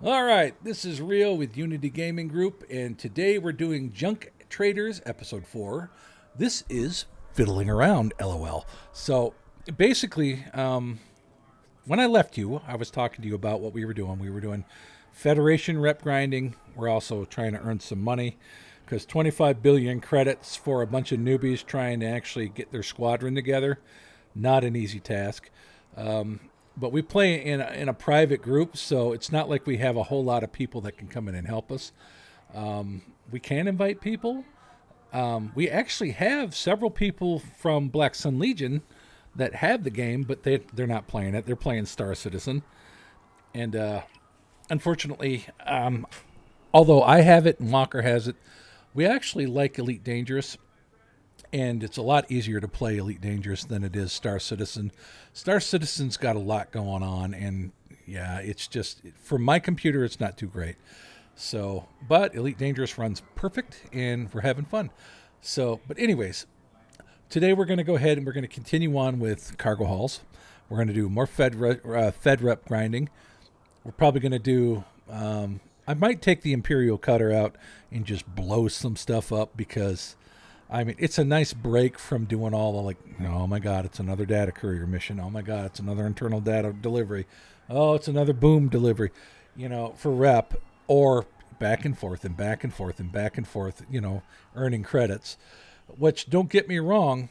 All right, this is Rio with Unity Gaming Group, and today we're doing Junk Traders Episode 4. This is Fiddling Around, LOL. So basically, when I left you, I was talking to you about what we were doing. We were doing Federation rep grinding. We're also trying to earn some money because 25 billion credits for a bunch of newbies trying to actually get their squadron together, not an easy task. But we play in a private group, so it's not like we have a whole lot of people that can come in and help us. We can invite people. We actually have several people from Black Sun Legion that have the game, but they're not playing it. They're playing Star Citizen. And unfortunately, although I have it and Walker has it, we actually like Elite Dangerous. And it's a lot easier to play Elite Dangerous than it is Star Citizen. Star Citizen's got a lot going on, and yeah, it's just, for my computer, it's not too great. So, but Elite Dangerous runs perfect, and we're having fun. So, but anyways, today we're going to go ahead and we're going to continue on with cargo hauls. We're going to do more Fed rep grinding. We're probably going to do, I might take the Imperial Cutter out and just blow some stuff up because I mean, it's a nice break from doing all the like, oh my God, it's another data courier mission. Oh my God, it's another internal data delivery. Oh, it's another boom delivery, for rep or back and forth and back and forth and back and forth, earning credits, which don't get me wrong.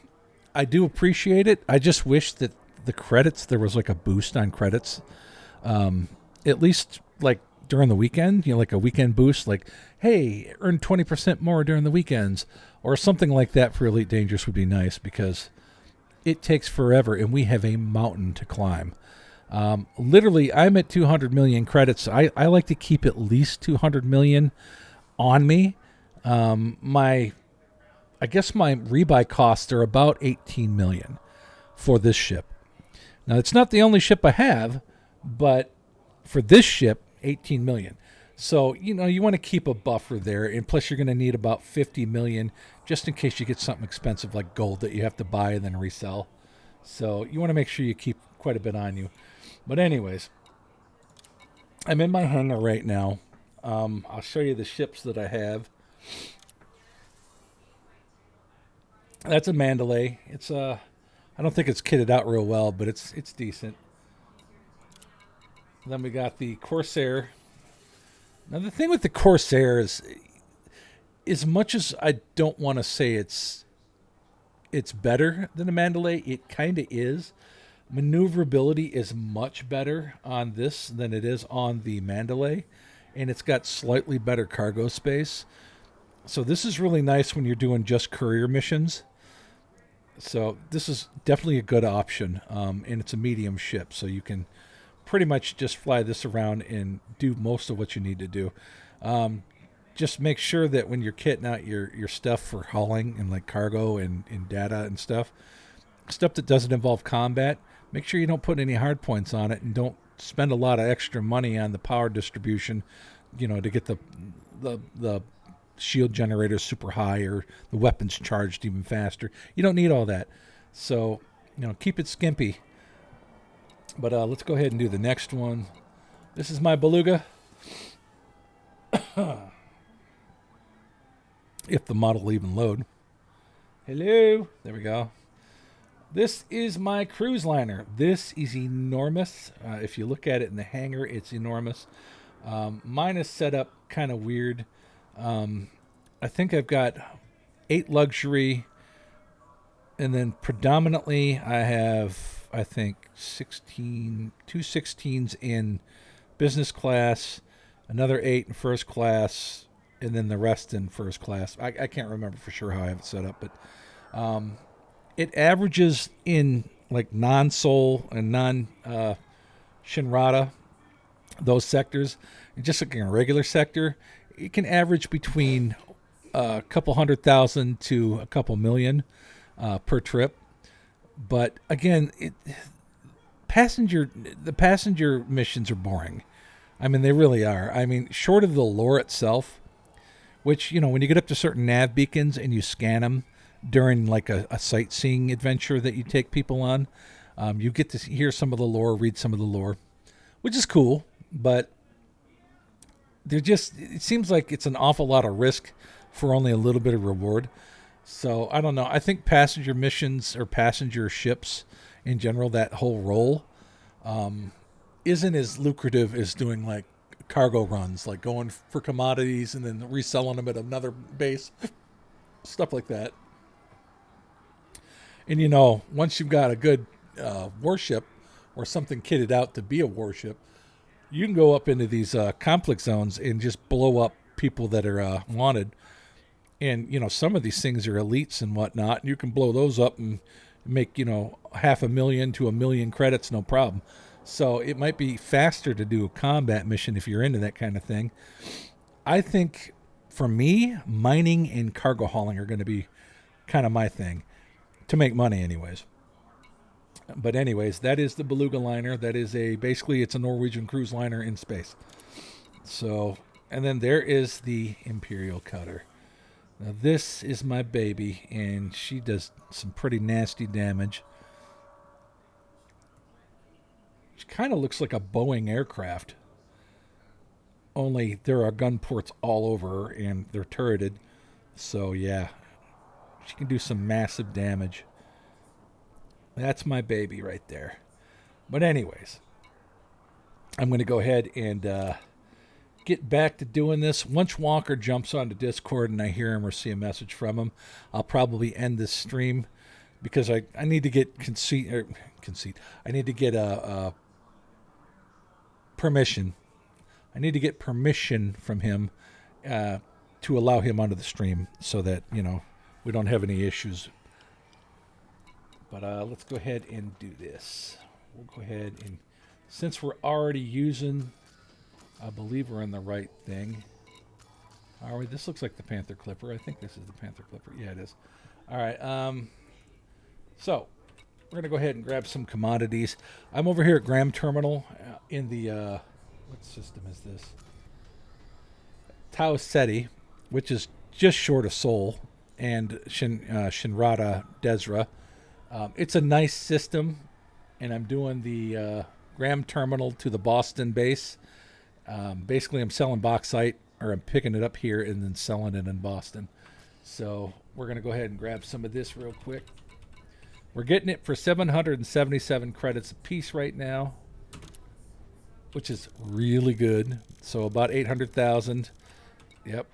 I do appreciate it. I just wish that the credits, there was like a boost on credits, at least like during the weekend, like a weekend boost, like, hey, earn 20% more during the weekends or something like that for Elite Dangerous would be nice because it takes forever and we have a mountain to climb. Literally, I'm at 200 million credits. I like to keep at least 200 million on me. I guess my rebuy costs are about 18 million for this ship. Now, it's not the only ship I have, but for this ship, 18 million. So, you want to keep a buffer there. And plus, you're going to need about 50 million just in case you get something expensive like gold that you have to buy and then resell. So, you want to make sure you keep quite a bit on you. But anyways, I'm in my hangar right now. I'll show you the ships that I have. That's a Mandalay. I don't think it's kitted out real well, but it's decent. Then we got the Corsair. Now the thing with the Corsair is, as much as I don't want to say it's better than the Mandalay, it kind of is. Maneuverability is much better on this than it is on the Mandalay, and it's got slightly better cargo space. So this is really nice when you're doing just courier missions. So this is definitely a good option, and it's a medium ship, so you can pretty much just fly this around and do most of what you need to do. Just make sure that when you're kitting out your stuff for hauling and like cargo and data and stuff that doesn't involve combat, make sure you don't put any hard points on it and don't spend a lot of extra money on the power distribution, to get the shield generator super high or the weapons charged even faster. You don't need all that. So, keep it skimpy. But let's go ahead and do the next one. This is my Beluga. If the model will even load. Hello. There we go. This is my cruise liner. This is enormous. If you look at it in the hangar, it's enormous. Mine is set up kind of weird. I think I've got 8 luxury, and then predominantly I have, I think, 2 16s in business class, another 8 in first class, and then the rest in first class. I can't remember for sure how I have it set up, but it averages in like non-Sol and non-Shinrata, those sectors, and just like in a regular sector, it can average between a couple 100,000 to a couple million per trip. But again, the passenger missions are boring. I mean, they really are. I mean, short of the lore itself, which, when you get up to certain nav beacons and you scan them during like a sightseeing adventure that you take people on, you get to hear some of the lore, read some of the lore, which is cool. But it seems like it's an awful lot of risk for only a little bit of reward. So I don't know. I think passenger missions or passenger ships in general, that whole role, isn't as lucrative as doing like cargo runs, like going for commodities and then reselling them at another base, stuff like that. And once you've got a good warship or something kitted out to be a warship, you can go up into these conflict zones and just blow up people that are wanted. And some of these things are elites and whatnot, and you can blow those up and make 500,000 to 1,000,000 credits, no problem. So it might be faster to do a combat mission if you're into that kind of thing. I think for me, mining and cargo hauling are going to be kind of my thing to make money, anyways. But anyways, that is the Beluga liner. That is basically it's a Norwegian cruise liner in space. So, and then there is the Imperial cutter. Now this is my baby, and she does some pretty nasty damage. She kind of looks like a Boeing aircraft, only there are gun ports all over her, and they're turreted. So yeah, she can do some massive damage. That's my baby right there. But anyways, I'm going to go ahead and get back to doing this. Once Walker jumps onto Discord and I hear him or see a message from him, I'll probably end this stream because I need to get conceit. I need to get a permission. I need to get permission from him to allow him onto the stream so that we don't have any issues. But let's go ahead and do this. We'll go ahead and, since we're already using, I believe we're in the right thing. Are we? This looks like the Panther Clipper. I think this is the Panther Clipper. Yeah, it is. All right. So we're going to go ahead and grab some commodities. I'm over here at Graham Terminal in the, what system is this? Tau Ceti, which is just short of Seoul, and Shinrata Desra. It's a nice system, and I'm doing the Graham Terminal to the Boston base. Basically, I'm selling bauxite, or I'm picking it up here and then selling it in Boston. So we're going to go ahead and grab some of this real quick. We're getting it for 777 credits a piece right now, which is really good. So about 800,000. Yep.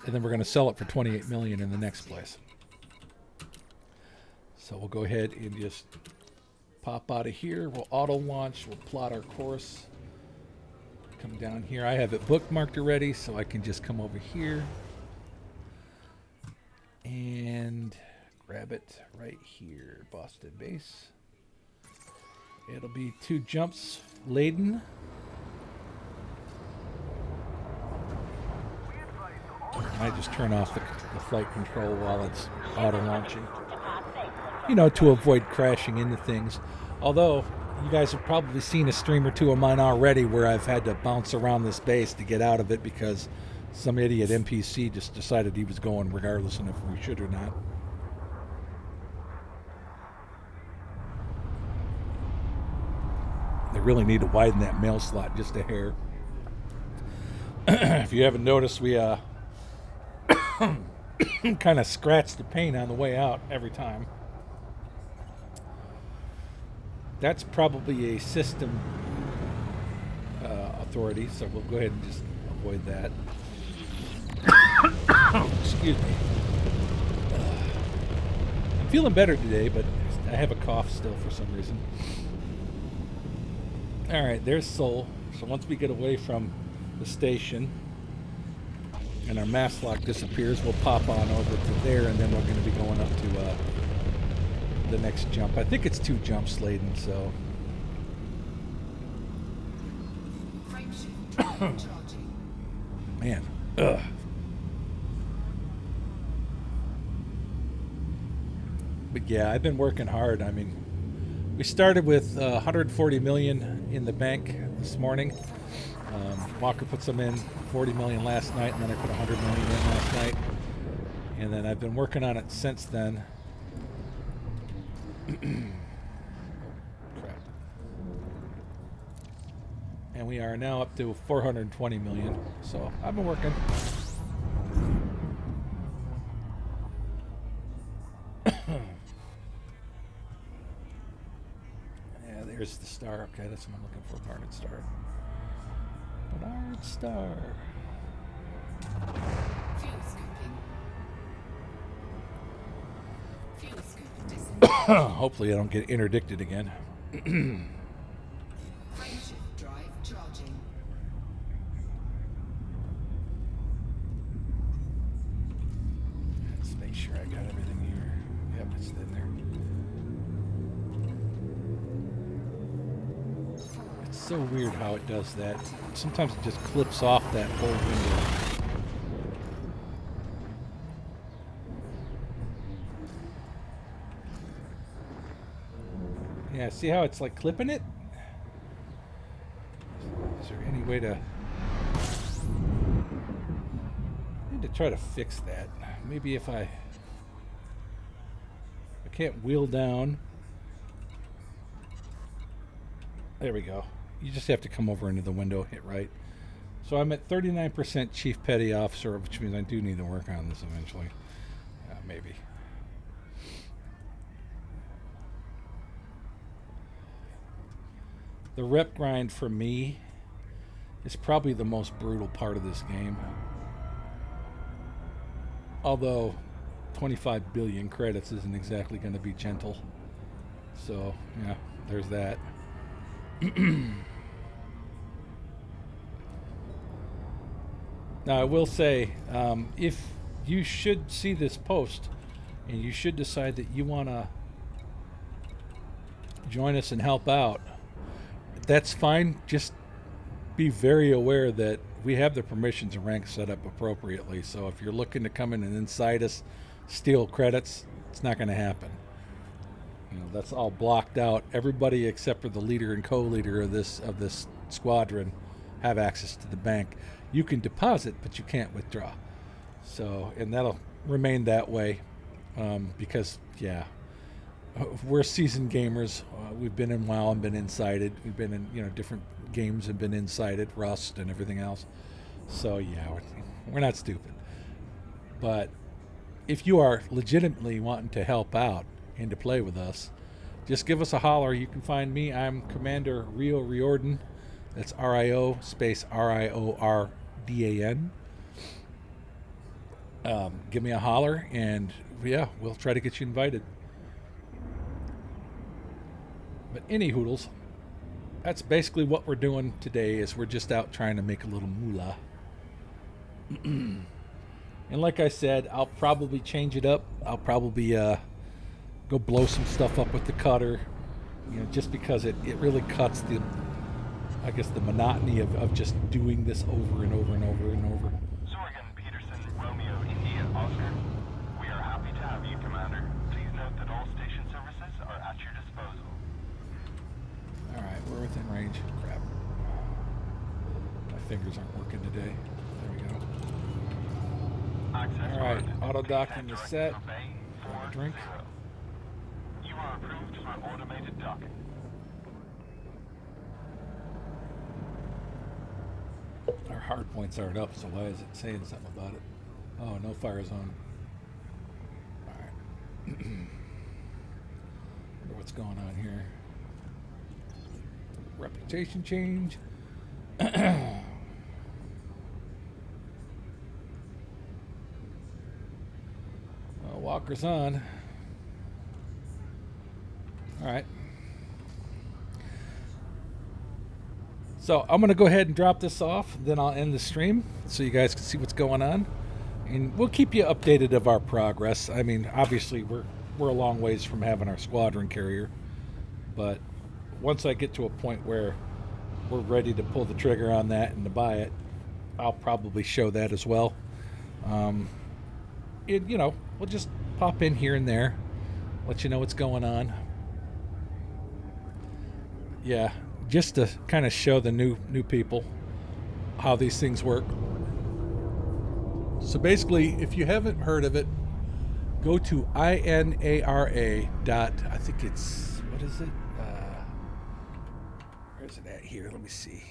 And then we're going to sell it for 28 million in the next place. So we'll go ahead and just pop out of here. We'll auto launch. We'll plot our course. Come down here. I have it bookmarked already, so I can just come over here and grab it right here. Boston base. It'll be 2 jumps laden. I just turn off the flight control while it's auto launching. To avoid crashing into things. Although, you guys have probably seen a stream or two of mine already where I've had to bounce around this base to get out of it because some idiot NPC just decided he was going regardless of if we should or not. They really need to widen that mail slot just a hair. If you haven't noticed, we kind of scratch the paint on the way out every time. That's probably a system authority, so we'll go ahead and just avoid that. Excuse me. I'm feeling better today, but I have a cough still for some reason. All right, there's Seoul. So once we get away from the station and our mass lock disappears, we'll pop on over to there, and then we're going to be going up to the next jump. I think it's 2 jumps laden, so. Man. Ugh. But yeah, I've been working hard. I mean, we started with 140 million in the bank this morning. Walker put some in, 40 million last night, and then I put 100 million in last night. And then I've been working on it since then. Crap. and we are now up to 420 million. So I've been working. Yeah, there's the star. Okay, that's what I'm looking for. Barnard Star. Barnard Star. Hopefully I don't get interdicted again. Drive charging. Let's make sure I got everything here. Yep, it's in there. It's so weird how it does that. Sometimes it just clips off that whole window. Yeah, see how it's like clipping it? Is there any way to... I need to try to fix that. Maybe if I can't wheel down. There we go. You just have to come over into the window, hit right. So I'm at 39% Chief Petty Officer, which means I do need to work on this eventually. Maybe. The rep grind for me is probably the most brutal part of this game. Although 25 billion credits isn't exactly going to be gentle. So, yeah, there's that. Now, I will say, if you should see this post and you should decide that you want to join us and help out, that's fine. Just be very aware that we have the permissions and ranks set up appropriately. So if you're looking to come in and inside us, steal credits, it's not going to happen. You know, that's all blocked out. Everybody except for the leader and co-leader of this squadron have access to the bank. You can deposit, but you can't withdraw. So, and that'll remain that way because, yeah, we're seasoned gamers. We've been in WoW and been incited. We've been in, different games and been incited, Rust and everything else. So, yeah, we're not stupid. But if you are legitimately wanting to help out and to play with us, just give us a holler. You can find me. I'm Commander Rio Riordan. That's RIO space RIORDAN. Give me a holler, and yeah, we'll try to get you invited. But any hoodles, that's basically what we're doing today. Is we're just out trying to make a little moolah. And like I said, I'll probably change it up. I'll probably go blow some stuff up with the cutter, just because it really cuts the monotony of just doing this over and over and over and over. Sorgan, Peterson, Romeo, India, Oscar. We are happy to have you, Commander. Please note that all station services are at your disposal. Alright, we're within range. Crap. My fingers aren't working today. There we go. Alright, auto docking is set. Grab a drink. You are approved for automated docking. Our hard points aren't up, so why is it saying something about it? Oh, no fire zone. Alright. Wonder what's going on here. Reputation change. Walker's on. Alright. So I'm going to go ahead and drop this off. Then I'll end the stream so you guys can see what's going on. And we'll keep you updated of our progress. I mean, obviously, we're a long ways from having our squadron carrier. But once I get to a point where we're ready to pull the trigger on that and to buy it, I'll probably show that as well. We'll just pop in here and there, let you know what's going on. Yeah, just to kind of show the new people how these things work. So basically, if you haven't heard of it, go to INARA dot, I think it's, what is it? Where's it at here? Let me see.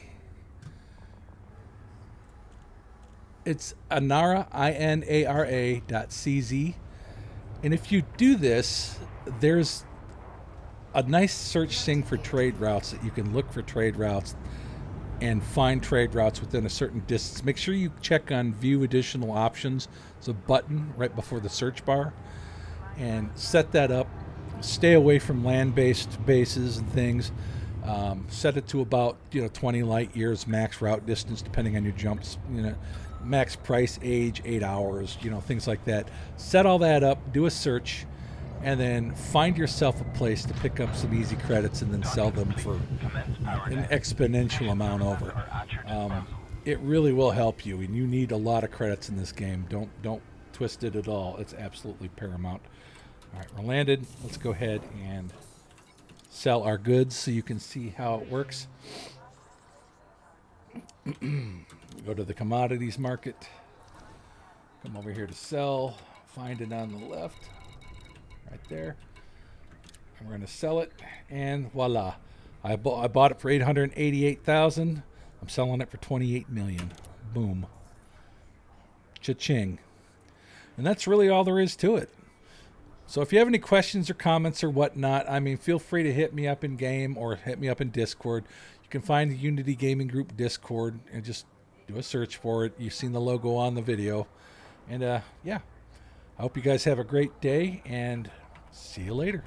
It's Inara, INARA.CZ. And if you do this, there's a nice search thing for trade routes that you can look for trade routes and find trade routes within a certain distance. Make sure you check on view additional options. It's a button right before the search bar, and set that up. Stay away from land-based bases and things. Set it to about 20 light years max route distance, depending on your jumps. Max price, age, 8 hours. Things like that. Set all that up. Do a search, and then find yourself a place to pick up some easy credits and then sell them for an exponential amount over. It really will help you, and you need a lot of credits in this game. Don't twist it at all. It's absolutely paramount. All right, we're landed. Let's go ahead and sell our goods so you can see how it works. Go to the commodities market. Come over here to sell. Find it on the left. Right there. And we're going to sell it, and voila. I bought it for $888,000. I'm selling it for $28 million. Boom. Cha-ching. And that's really all there is to it. So if you have any questions or comments or whatnot, feel free to hit me up in game or hit me up in Discord. You can find the Unity Gaming Group Discord and just do a search for it. You've seen the logo on the video. And yeah, I hope you guys have a great day, and see you later.